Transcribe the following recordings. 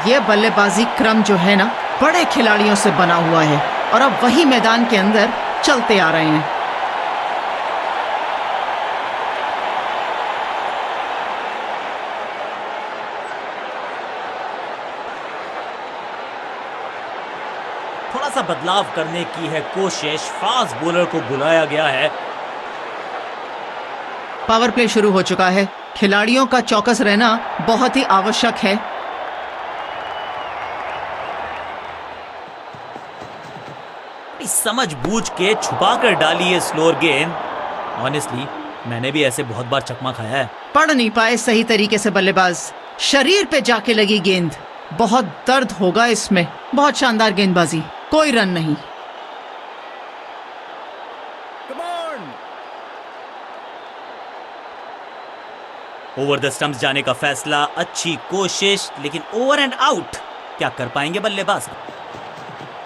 ये बल्लेबाजी क्रम जो है ना, बड़े खिलाड़ियों से बना हुआ है और अब वही मैदान के अंदर चलते आ रहे हैं। थोड़ा सा बदलाव करने की है कोशिश, फास्ट बॉलर को बुलाया गया है। पावर प्ले शुरू हो चुका है। खिलाड़ियों का चौकस रहना बहुत ही आवश्यक है। समझ बूझ के छुपा कर डाली है स्लोअर गेंद। ऑनेस्टली मैंने भी ऐसे बहुत बार चकमा खाया है। पढ़ नहीं पाए सही तरीके से बल्लेबाज, शरीर पे जाके लगी गेंद। बहुत दर्द होगा इसमें। बहुत शानदार गेंदबाजी, कोई रन नहीं। ओवर द स्टंप्स जाने का फैसला, अच्छी कोशिश, लेकिन ओवर एंड आउट। क्या कर पाएंगे बल्लेबाज?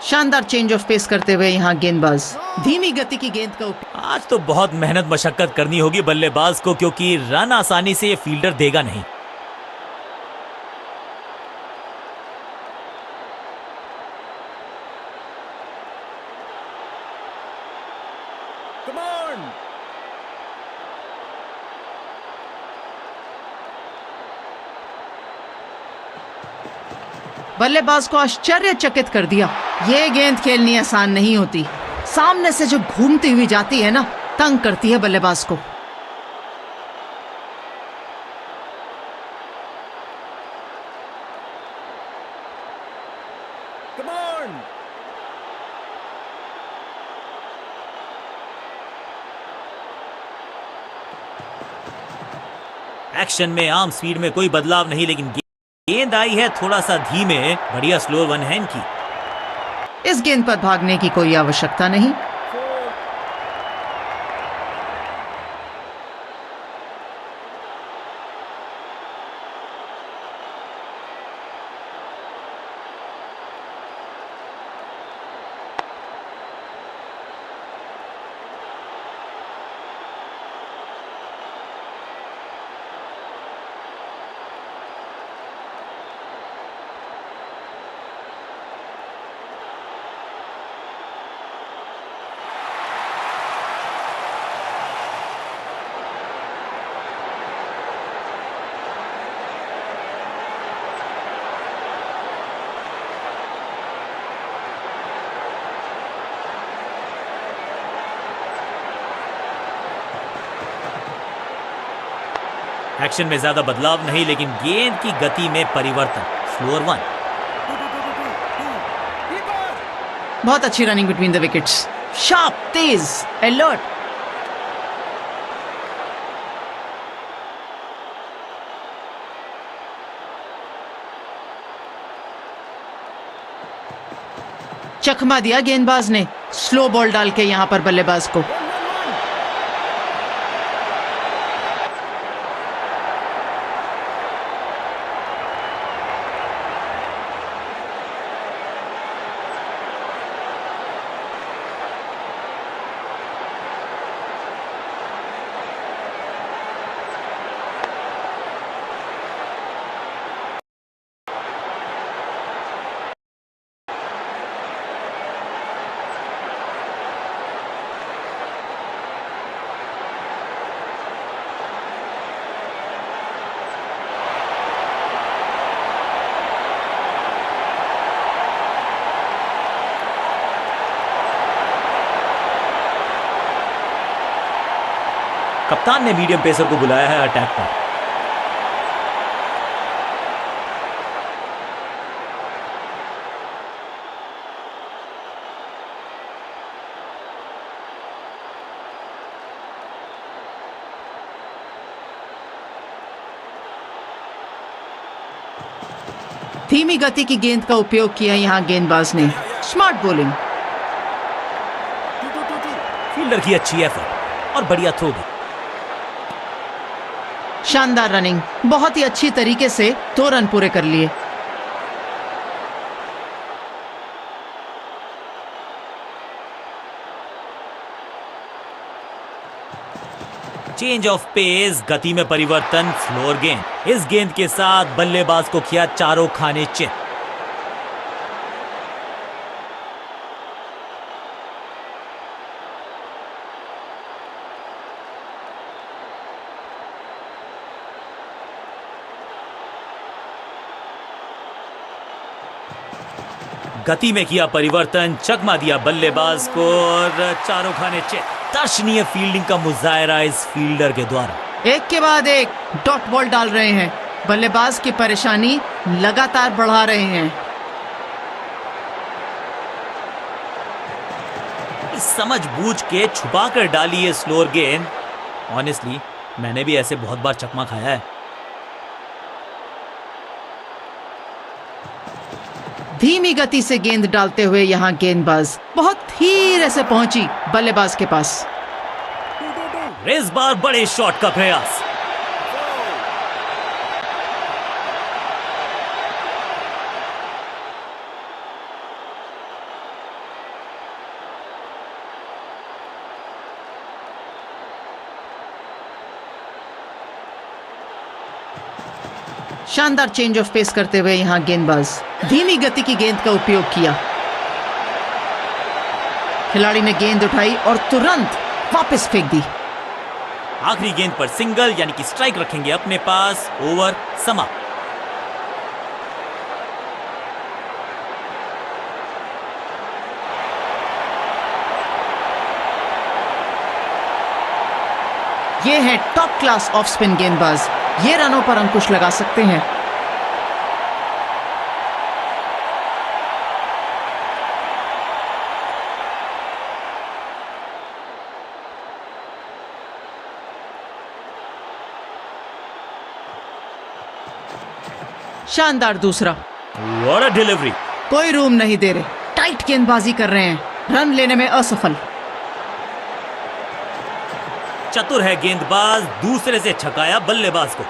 शानदार चेंज ऑफ पेस करते हुए यहाँ गेंदबाज धीमी गति की गेंद का आज तो बहुत मेहनत मशक्कत करनी होगी बल्लेबाज को, क्योंकि रन आसानी से ये फील्डर देगा नहीं। बल्लेबाज को आश्चर्यचकित कर दिया। ये गेंद खेलनी आसान नहीं होती। सामने से जो घूमती हुई जाती है ना, तंग करती है बल्लेबाज को। एक्शन में आम स्पीड में कोई बदलाव नहीं, लेकिन गेंद आई है थोड़ा सा धीमे। बढ़िया स्लोअर वन हैंड की। इस गेंद पर भागने की कोई आवश्यकता नहीं। एक्शन में ज्यादा बदलाव नहीं, लेकिन गेंद की गति में परिवर्तन। Slower one. बहुत अच्छी running between the wickets. Sharp, तेज, अलर्ट। चकमा दिया गेंदबाज ने स्लो बॉल डाल के यहां पर बल्लेबाज को। कप्तान ने मीडियम पेसर को बुलाया है अटैक पर। धीमी गति की गेंद का उपयोग किया यहां गेंदबाज ने। Smart bowling. फील्डर की अच्छी एफर्ट और बढ़िया थ्रो भी। शानदार रनिंग, बहुत ही अच्छी तरीके से 2 रन पूरे कर लिए। चेंज ऑफ पेस, गति में परिवर्तन, फ्लोर गेंद। इस गेंद के साथ बल्लेबाज को किया चारों खाने चित। गति में किया परिवर्तन, चकमा दिया बल्लेबाज को और चारों खाने चेक। दर्शनीय फील्डिंग का मुजाहरा इस फील्डर के द्वारा। एक के बाद एक डॉट बॉल डाल रहे हैं, बल्लेबाज की परेशानी लगातार बढ़ा रहे हैं। समझ बूझ के छुपा कर डाली है स्लोअर गेंद। ऑनेस्टली मैंने भी ऐसे बहुत बार चकमा खाया है। धीमी गति से गेंद डालते हुए यहां गेंदबाज बहुत धीरे से पहुंची बल्लेबाज के पास। इस बार बड़े शॉट का प्रयास। शानदार चेंज ऑफ पेस करते हुए यहां गेंदबाज धीमी गति की गेंद का उपयोग किया। खिलाड़ी ने गेंद उठाई और तुरंत वापस फेंक दी। आखिरी गेंद पर सिंगल यानी कि स्ट्राइक रखेंगे अपने पास। ओवर समाप्त। ये है टॉप क्लास ऑफ स्पिन गेंदबाज, ये रनों पर अंकुश लगा सकते हैं। शानदार दूसरा। What a delivery. कोई रूम नहीं दे रहे, टाइट गेंदबाजी कर रहे हैं, रन लेने में असफल। चतुर है गेंदबाज, दूसरे से छकाया बल्लेबाज को।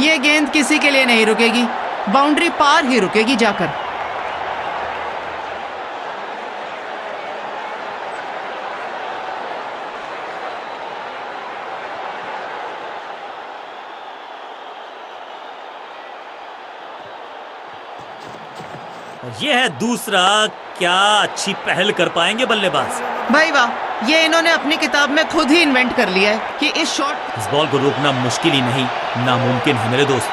ये गेंद किसी के लिए नहीं रुकेगी, बाउंड्री पार ही रुकेगी जाकर। ये है दूसरा। क्या अच्छी पहल कर पाएंगे बल्लेबाज। भाई वाह, ये इन्होंने अपनी किताब में खुद ही इन्वेंट कर लिया है कि इस शॉट इस बॉल को रोकना मुश्किल ही नहीं, नामुमकिन है मेरे दोस्त।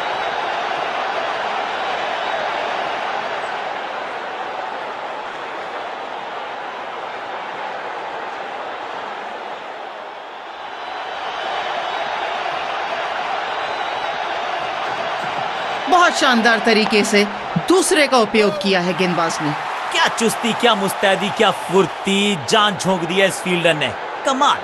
बहुत शानदार तरीके से दूसरे का उपयोग किया है गेंदबाज ने। क्या चुस्ती, क्या मुस्तैदी, क्या फुर्ती, जान झोंक दिया इस फील्डर ने। कमाल।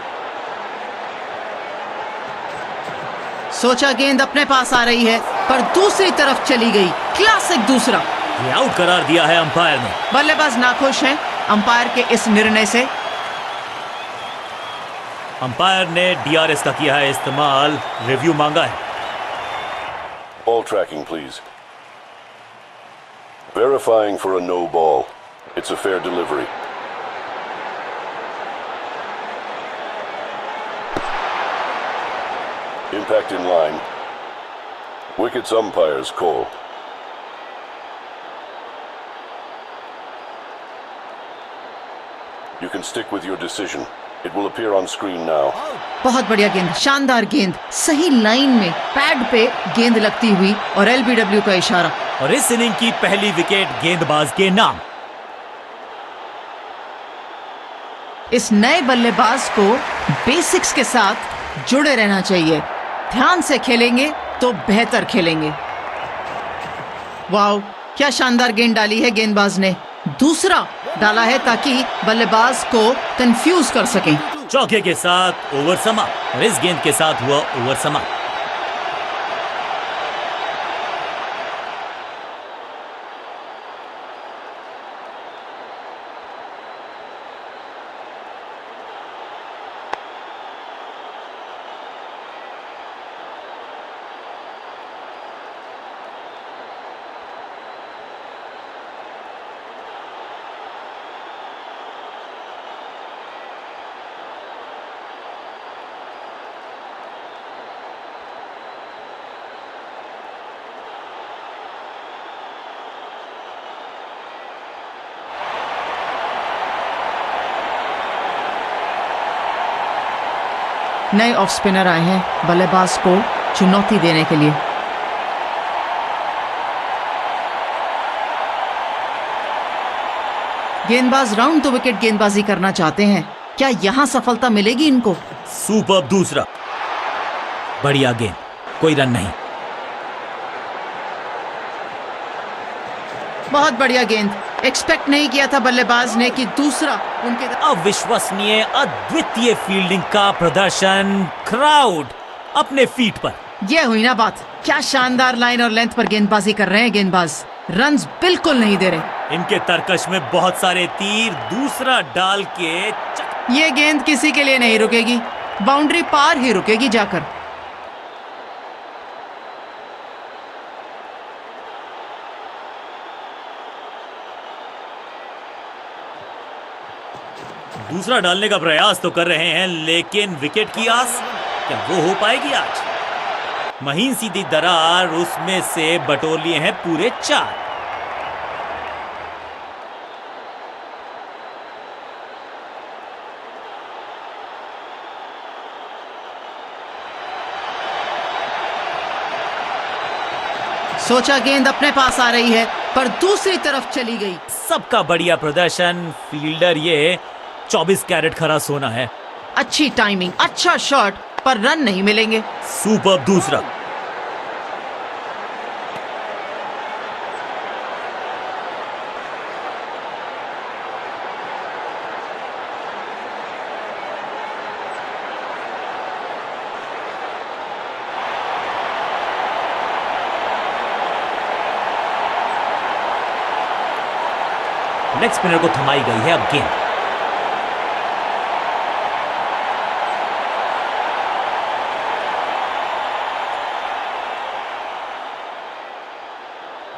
सोचा गेंद अपने पास आ रही है, पर दूसरी तरफ चली गई। क्लासिक दूसरा। ये आउट करार दिया है अंपायर ने। बल्लेबाज नाखुश हैं अंपायर के इस निर्णय से। अंपायर ने डीआरएस का किया है इस्तेमाल, रिव्यू मांगा है। Ball tracking, please. Verifying for a no ball. It's a fair delivery. Impact in line. Wickets umpire's call. You can stick with your decision. It will appear on screen now. बहुत बढ़िया गेंद, शानदार गेंद, सही line में pad पे गेंद लगती हुई और एलबीडब्ल्यू का इशारा। और इस इनिंग की पहली विकेट गेंदबाज के नाम। इस नए बल्लेबाज को बेसिक्स के साथ जुड़े रहना चाहिए। ध्यान से खेलेंगे तो बेहतर खेलेंगे। वाह, क्या शानदार गेंद डाली है गेंदबाज ने। दूसरा डाला है ताकि बल्लेबाज को कंफ्यूज कर सकें। चौके के साथ ओवर समाप्त और इस गेंद के साथ हुआ ओवर समाप्त। नए ऑफ स्पिनर आए हैं बल्लेबाज को चुनौती देने के लिए। गेंदबाज राउंड द विकेट गेंदबाजी करना चाहते हैं। क्या यहाँ सफलता मिलेगी इनको? सुपर्ब दूसरा, बढ़िया गेंद, कोई रन नहीं। बहुत बढ़िया गेंद। एक्सपेक्ट नहीं किया था बल्लेबाज ने कि दूसरा उनके अविश्वसनीय, अद्वितीय फील्डिंग का प्रदर्शन, क्राउड अपने फीट पर। ये हुई ना बात। क्या शानदार लाइन और लेंथ पर गेंदबाजी कर रहे हैं गेंदबाज। रन्स बिल्कुल नहीं दे रहे। इनके तरकश में बहुत सारे तीर, दूसरा डाल के ये गेंद किसी के लिए नहीं रुकेगी, बाउंड्री पार ही रुकेगी जाकर। दूसरा डालने का प्रयास तो कर रहे हैं, लेकिन विकेट की आस क्या वो हो पाएगी आज? महीन सीधी दरार, उसमें से बटोर लिए हैं पूरे 4। सोचा गेंद अपने पास आ रही है, पर दूसरी तरफ चली गई। सबका बढ़िया प्रदर्शन। फील्डर ये 24 कैरेट खरा सोना है। अच्छी टाइमिंग, अच्छा शॉट, पर रन नहीं मिलेंगे। सुपर्ब दूसरा। लेग स्पिनर को थमाई गई है अब गेंद।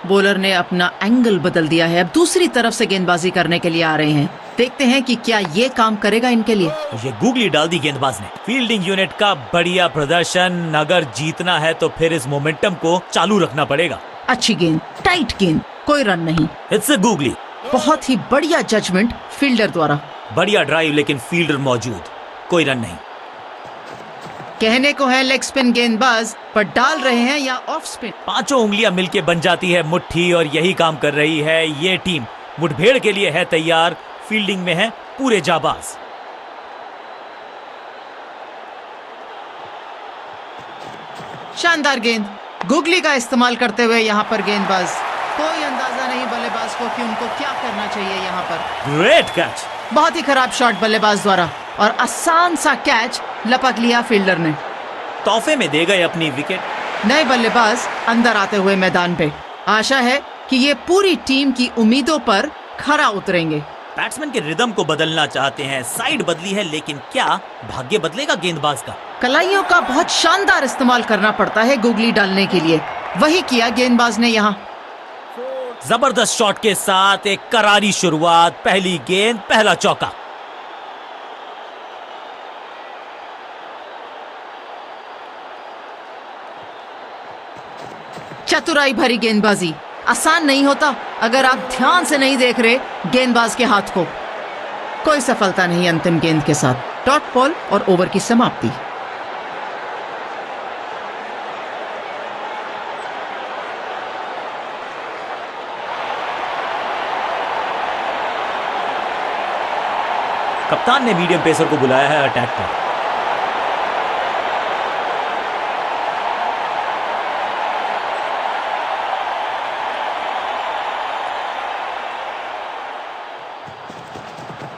बॉलर ने अपना एंगल बदल दिया है, अब दूसरी तरफ से गेंदबाजी करने के लिए आ रहे हैं। देखते हैं कि क्या ये काम करेगा इनके लिए। ये गूगली डाल दी गेंदबाज ने। फील्डिंग यूनिट का बढ़िया प्रदर्शन। अगर जीतना है तो फिर इस मोमेंटम को चालू रखना पड़ेगा। अच्छी गेंद, टाइट गेंद, कोई रन नहीं। It's a googly. बहुत ही बढ़िया जजमेंट फील्डर द्वारा। बढ़िया ड्राइव, लेकिन फील्डर मौजूद, कोई रन नहीं। कहने को है लेग स्पिन गेंदबाज, पर डाल रहे हैं या ऑफ स्पिन। 5 उंगलियां मिलके बन जाती है मुट्ठी, और यही काम कर रही है ये टीम। मुठभेड़ के लिए है तैयार, फील्डिंग में है पूरे जाबाज। शानदार गेंद, गूगली का इस्तेमाल करते हुए यहाँ पर गेंदबाज। कोई अंदाजा नहीं बल्लेबाज को कि उनको क्या करना चाहिए यहाँ पर। Great catch. बहुत ही खराब शॉट बल्लेबाज द्वारा, और आसान सा कैच लपक लिया फील्डर ने। तोहफे में दे गए अपनी विकेट। नए बल्लेबाज अंदर आते हुए मैदान पे। आशा है कि ये पूरी टीम की उम्मीदों पर खरा उतरेंगे। बैट्समैन के रिदम को बदलना चाहते हैं। साइड बदली है, लेकिन क्या भाग्य बदलेगा गेंदबाज का? कलाइयों का बहुत शानदार इस्तेमाल करना पड़ता है गूगली डालने के लिए। वही किया गेंदबाज ने यहाँ। जबरदस्त शॉट के साथ एक करारी शुरुआत। पहली गेंद, पहला चौका। चतुराई भरी गेंदबाजी। आसान नहीं होता अगर आप ध्यान से नहीं देख रहे गेंदबाज के हाथ को। कोई सफलता नहीं अंतिम गेंद के साथ। डॉट बॉल और ओवर की समाप्ति। कप्तान ने मीडियम पेसर को बुलाया है अटैक पर।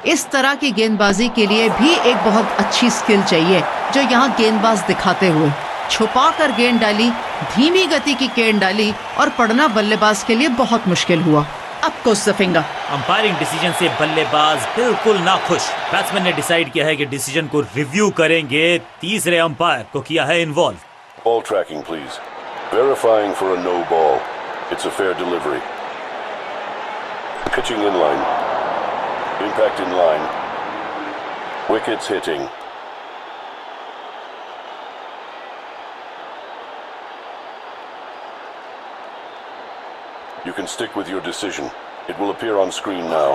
इस तरह की गेंदबाजी के लिए भी एक बहुत अच्छी स्किल चाहिए, जो यहाँ गेंदबाज दिखाते हुए। छुपा कर गेंद डाली, धीमी गति की गेंद डाली, और पढ़ना बल्लेबाज के लिए बहुत मुश्किल हुआ। अब कुछ सफेंगा। अंपायरिंग डिसीजन से बल्लेबाज बिल्कुल नाखुश। बैट्समैन ने डिसाइड किया है कि डिसीजन को रिव्यू करेंगे। तीसरे अंपायर को किया है involve. Ball tracking, please. Verifying for a no ball. It's a fair delivery. Pitching in line. Impact in line. Wickets hitting. You can stick with your decision. It will appear on screen now.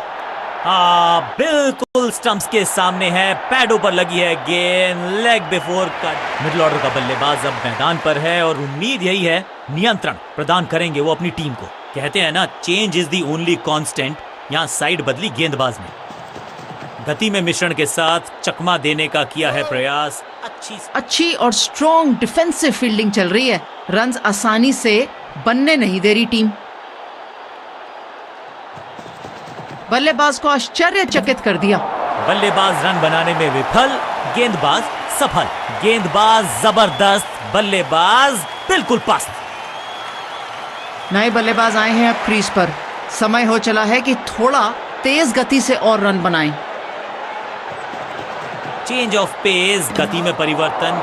हाँ, बिल्कुल stumps के सामने है। पैडों पर लगी है गेंद, leg before cut. Middle order का बल्लेबाज अब मैदान पर है, और उम्मीद यही है नियंत्रण प्रदान करेंगे वो अपनी टीम को। कहते हैं ना, change is the only constant. यहाँ साइड बदली गेंदबाज ने। गति में मिश्रण के साथ चकमा देने का किया है प्रयास। अच्छी और स्ट्रॉन्ग डिफेंसिव फील्डिंग चल रही है। रन्स आसानी से बनने नहीं दे रही टीम। बल्लेबाज को आश्चर्यचकित कर दिया। बल्लेबाज रन बनाने में विफल, गेंदबाज सफल। गेंदबाज जबरदस्त, बल्लेबाज बिल्कुल पस्त। नए बल्लेबाज आए हैं अब क्रीज पर। समय हो चला है कि थोड़ा तेज गति से और रन बनाएं। चेंज ऑफ पेस, गति में परिवर्तन।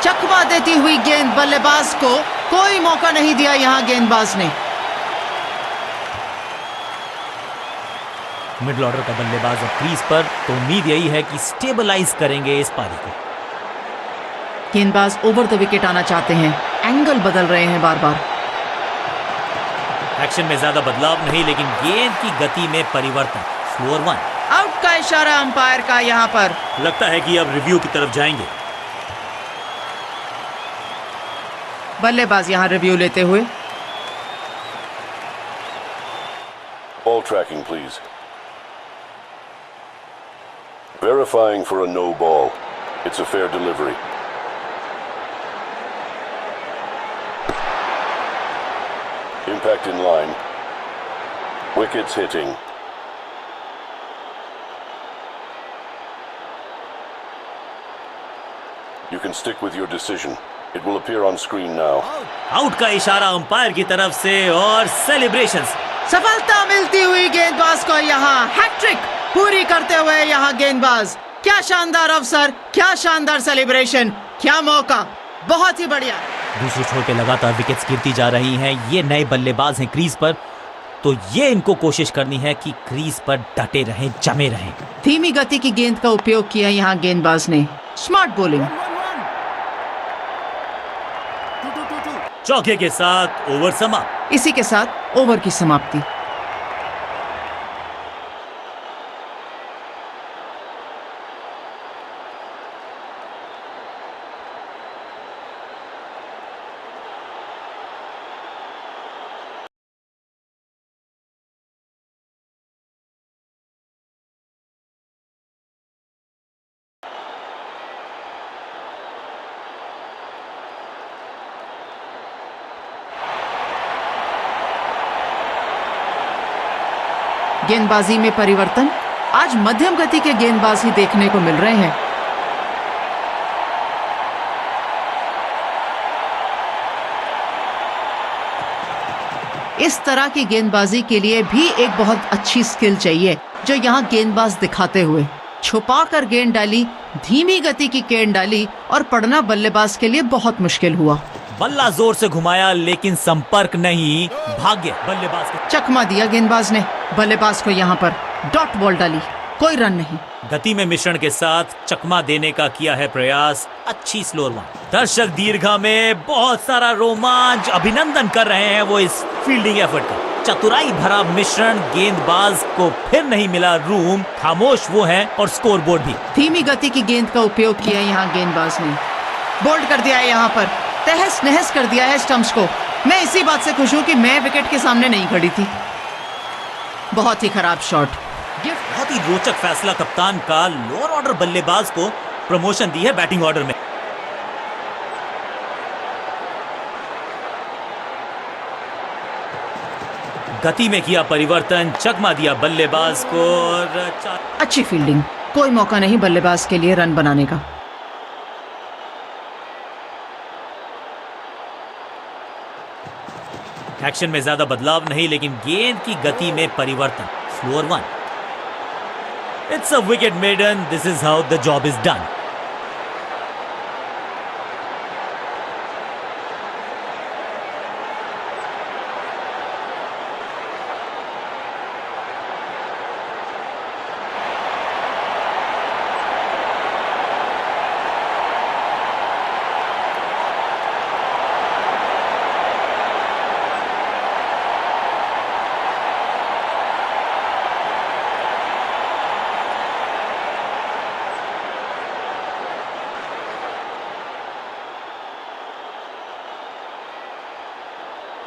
चकमा देती हुई गेंद, बल्लेबाज को कोई मौका नहीं दिया यहां गेंदबाज ने। मिडिल ऑर्डर का बल्लेबाज अब क्रीज पर, तो उम्मीद यही है कि स्टेबलाइज करेंगे इस पारी को। गेंदबाज ओवर द विकेट आना चाहते हैं, एंगल बदल रहे हैं बार बार। एक्शन में ज्यादा बदलाव नहीं, लेकिन गेंद की गति में परिवर्तन। स्लोअर 1। आउट का इशारा अंपायर का यहां पर। लगता है कि अब रिव्यू की तरफ जाएंगे। बल्लेबाज यहां रिव्यू लेते हुए। Ball tracking, please. Verifying for a no ball. It's a fair delivery. Impact in line. Wickets hitting. You can stick with your decision. It will appear on screen now. Out का इशारा umpire की तरफ से और celebrations. सफलता मिलती हुई गेंदबाज को यहां हैट्रिक पूरी करते हुए यहां गेंदबाज। क्या शानदार अवसर, क्या शानदार सेलिब्रेशन, क्या मौका, बहुत ही बढ़िया। दूसरे छोर पे लगातार विकेट्स गिरती जा रही हैं। ये नए बल्लेबाज हैं क्रीज पर, तो ये इनको कोशिश करनी है कि क्रीज पर डटे रहें, जमे रहें। धीमी गति की गेंद का उपयोग किया यहां गेंदबाज ने। Smart bowling. चौके के साथ ओवर समाप्त। इसी के साथ ओवर की समाप्ति। गेंदबाजी में परिवर्तन। आज मध्यम गति के गेंदबाज ही देखने को मिल रहे हैं। इस तरह की गेंदबाजी के लिए भी एक बहुत अच्छी स्किल चाहिए, जो यहां गेंदबाज दिखाते हुए छुपा कर गेंद डाली, धीमी गति की गेंद डाली और पड़ना बल्लेबाज के लिए बहुत मुश्किल हुआ। बल्ला जोर से घुमाया, लेकिन संपर्क नहीं। भाग्य बल्लेबाज के। चकमा दिया गेंदबाज ने। बल्लेबाज को यहां पर डॉट बॉल डाली, कोई रन नहीं। गति में मिश्रण के साथ चकमा देने का किया है प्रयास। अच्छी स्लोअर 1। दर्शक दीर्घा में बहुत सारा रोमांच, अभिनंदन कर रहे हैं वो इस फील्डिंग एफर्ट का। चतुराई भरा मिश्रण, गेंदबाज को फिर नहीं मिला रूम। खामोश वो है और स्कोरबोर्ड भी। धीमी गति की गेंद का उपयोग किया यहां गेंदबाज ने। बोल्ड कर दिया है यहां पर, तहस नहस कर दिया है स्टंप्स को। मैं इसी बात से खुश हूं कि मैं विकेट के सामने नहीं खड़ी थी। बहुत ही खराब शॉट। बहुत ही रोचक फैसला कप्तान का। लोअर ऑर्डर बल्लेबाज को प्रमोशन दी है बैटिंग ऑर्डर में। गति में किया परिवर्तन, चकमा दिया बल्लेबाज को और अच्छी फील्डिंग। कोई मौका नहीं बल्लेबाज के लिए रन बनाने का। एक्शन में ज्यादा बदलाव नहीं, लेकिन गेंद की गति में परिवर्तन। Slower 1। It's a wicket maiden. This is how the job is done.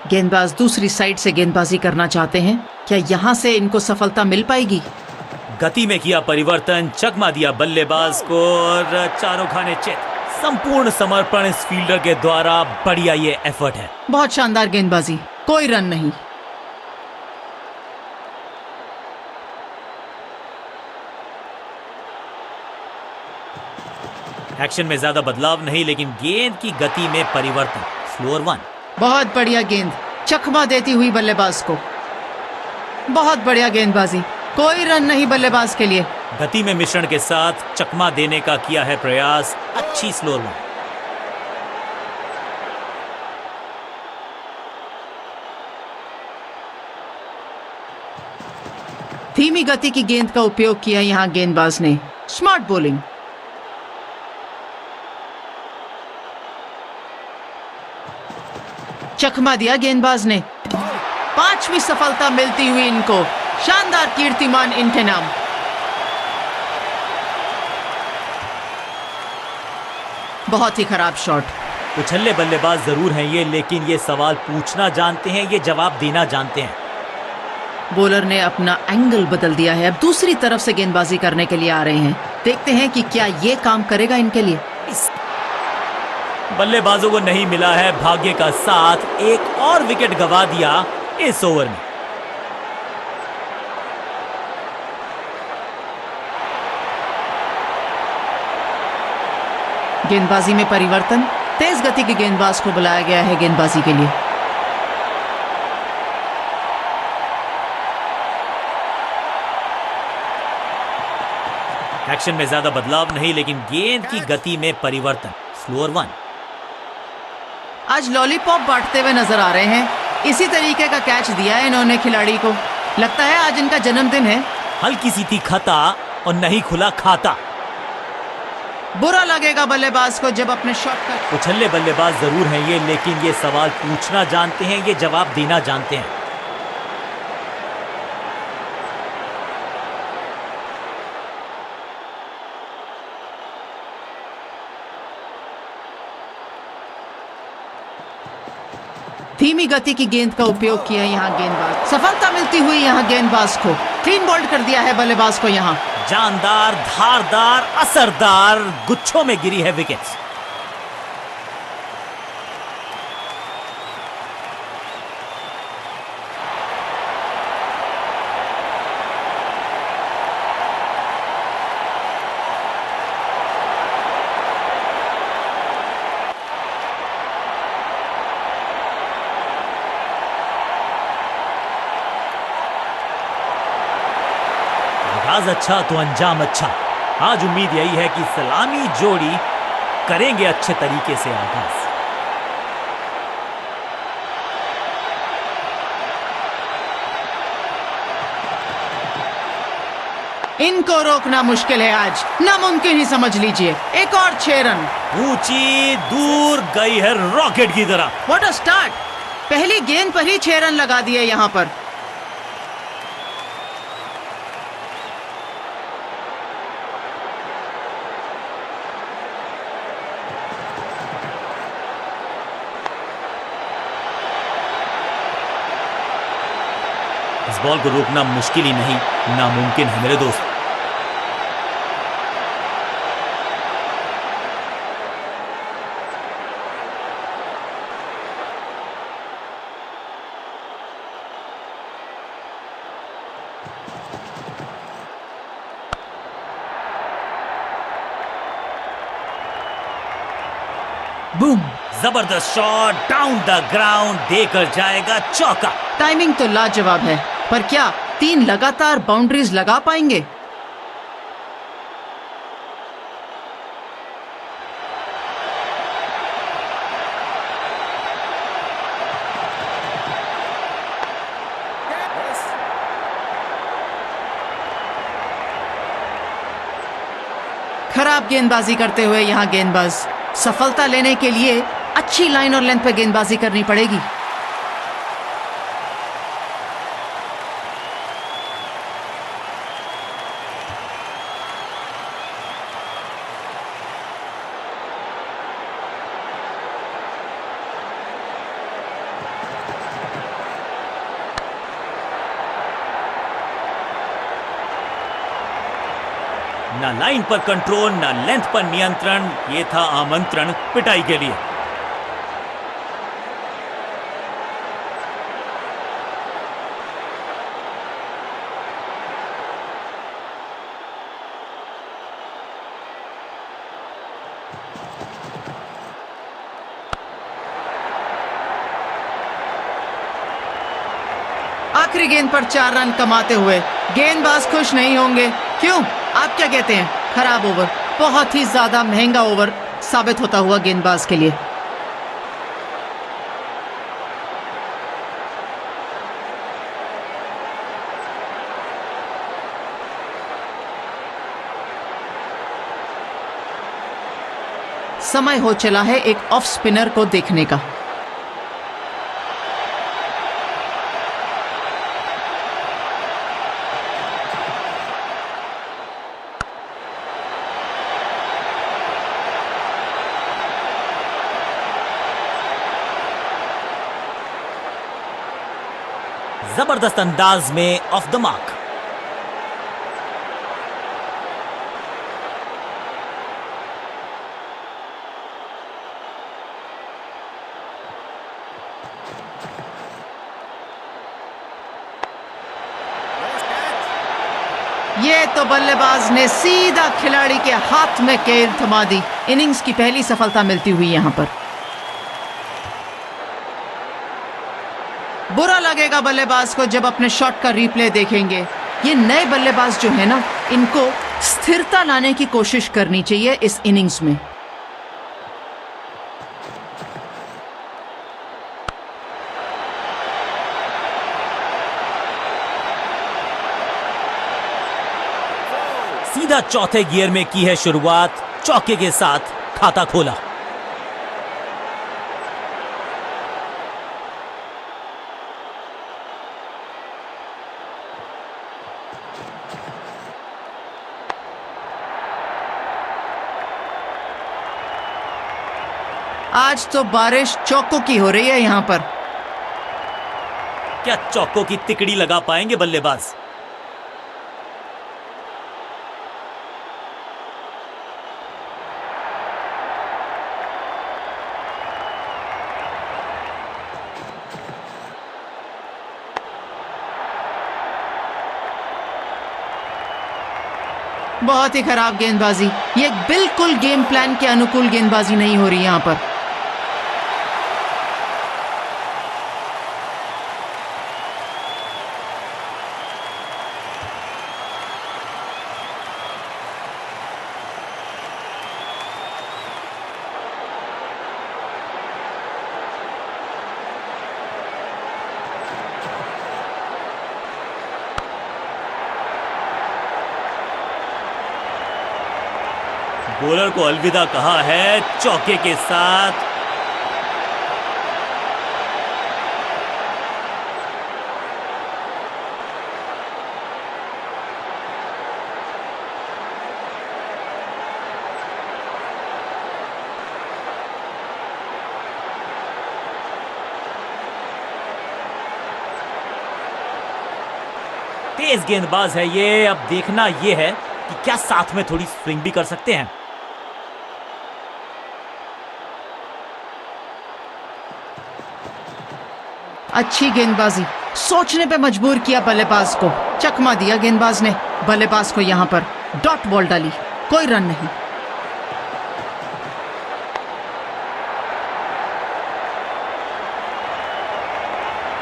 गेंदबाज दूसरी साइड से गेंदबाजी करना चाहते हैं। क्या यहाँ से इनको सफलता मिल पाएगी? गति में किया परिवर्तन, चकमा दिया बल्लेबाज को और चारों खाने चित। संपूर्ण समर्पण इस फील्डर के द्वारा। बढ़िया ये एफर्ट है। बहुत शानदार गेंदबाजी, कोई रन नहीं। एक्शन में ज्यादा बदलाव नहीं, लेकिन गेंद की गति में परिवर्तन। स्लोअर 1। बहुत बढ़िया गेंद, चकमा देती हुई बल्लेबाज को। बहुत बढ़िया गेंदबाजी, कोई रन नहीं बल्लेबाज के लिए। गति में मिश्रण के साथ चकमा देने का किया है प्रयास। अच्छी स्लोअर 1। धीमी गति की गेंद का उपयोग किया यहां गेंदबाज ने। Smart bowling. चकमा दिया गेंदबाज ने। 5वीं सफलता मिलती हुई इनको। शानदार कीर्तिमान इनके नाम। बहुत ही खराब शॉट। उछल्ले बल्लेबाज जरूर हैं ये, लेकिन ये सवाल पूछना जानते हैं, ये जवाब देना जानते हैं। बॉलर ने अपना एंगल बदल दिया है, अब दूसरी तरफ से गेंदबाजी करने के लिए आ रहे हैं। देखते हैं कि क्या ये काम करेगा इनके लिए। बल्लेबाजों को नहीं मिला है भाग्य का साथ। एक और विकेट गंवा दिया इस ओवर में। गेंदबाजी में परिवर्तन। तेज गति के गेंदबाज को बुलाया गया है गेंदबाजी के लिए। एक्शन में ज्यादा बदलाव नहीं, लेकिन गेंद की गति में परिवर्तन। स्लोअर 1। आज लॉलीपॉप बांटते हुए नजर आ रहे हैं। इसी तरीके का कैच दिया है इन्होंने खिलाड़ी को। लगता है आज इनका जन्मदिन है। हल्की सी थी खता और नहीं खुला खाता। बुरा लगेगा बल्लेबाज को जब अपने शॉट का। उछल्ले बल्लेबाज जरूर हैं ये, लेकिन ये सवाल पूछना जानते हैं, ये जवाब देना जानते हैं। धीमी गति की गेंद का उपयोग किया यहां गेंदबाज। सफलता मिलती हुई यहां गेंदबाज को। क्लीन बोल्ड कर दिया है बल्लेबाज को यहां। जानदार, धारदार, असरदार गुच्छों में गिरी है विकेट्स। आगाज अच्छा तो अंजाम अच्छा। आज उम्मीद यही है कि सलामी जोड़ी करेंगे अच्छे तरीके से आगाज। इनको रोकना मुश्किल है आज, नामुमकिन ही समझ लीजिए। एक और 6 रन। ऊंची दूर गई है रॉकेट की तरह। What a start. पहली गेंद पर ही 6 रन लगा दिए यहां पर। इस बॉल को रोकना मुश्किल ही नहीं, नामुमकिन है मेरे दोस्त। बूम। जबरदस्त शॉट डाउन द ग्राउंड, देकर जाएगा चौका। टाइमिंग तो लाजवाब है, पर क्या 3 लगातार बाउंड्रीज लगा पाएंगे? खराब गेंदबाजी करते हुए यहां गेंदबाज। सफलता लेने के लिए अच्छी लाइन और लेंथ पर गेंदबाजी करनी पड़ेगी। ना लाइन पर कंट्रोल, ना लेंथ पर नियंत्रण। ये था आमंत्रण पिटाई के लिए। आखिरी गेंद पर 4 रन कमाते हुए गेंदबाज खुश नहीं होंगे। क्यों, आप क्या कहते हैं? खराब ओवर, बहुत ही ज्यादा महंगा ओवर साबित होता हुआ गेंदबाज के लिए। समय हो चला है एक ऑफ स्पिनर को देखने का। जबरदस्त अंदाज में ऑफ द मार्क। ये तो बल्लेबाज ने सीधा खिलाड़ी के हाथ में गेंद थमा दी। इनिंग्स की पहली सफलता मिलती हुई यहां पर। बुरा लगेगा बल्लेबाज को जब अपने शॉट का रिप्ले देखेंगे। ये नए बल्लेबाज जो है ना, इनको स्थिरता लाने की कोशिश करनी चाहिए इस इनिंग्स में। सीधा चौथे गियर में की है शुरुआत, चौके के साथ खाता खोला। आज तो बारिश चौकों की हो रही है यहां पर। क्या चौकों की तिकड़ी लगा पाएंगे बल्लेबाज? बहुत ही खराब गेंदबाजी। ये बिल्कुल गेम प्लान के अनुकूल गेंदबाजी नहीं हो रही यहां पर। बॉलर को अलविदा कहा है चौके के साथ। तेज गेंदबाज है ये। अब देखना ये है कि क्या साथ में थोड़ी स्विंग भी कर सकते हैं। अच्छी गेंदबाजी, सोचने पे मजबूर किया बल्लेबाज को। चकमा दिया गेंदबाज ने बल्लेबाज को। यहां पर डॉट बॉल डाली, कोई रन नहीं।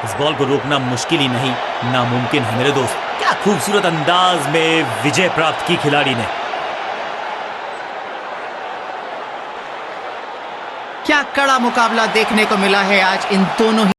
इस बॉल को रोकना मुश्किल ही नहीं, नामुमकिन है मेरे दोस्त। क्या खूबसूरत अंदाज में विजय प्राप्त की खिलाड़ी ने। क्या कड़ा मुकाबला देखने को मिला है आज इन दोनों ही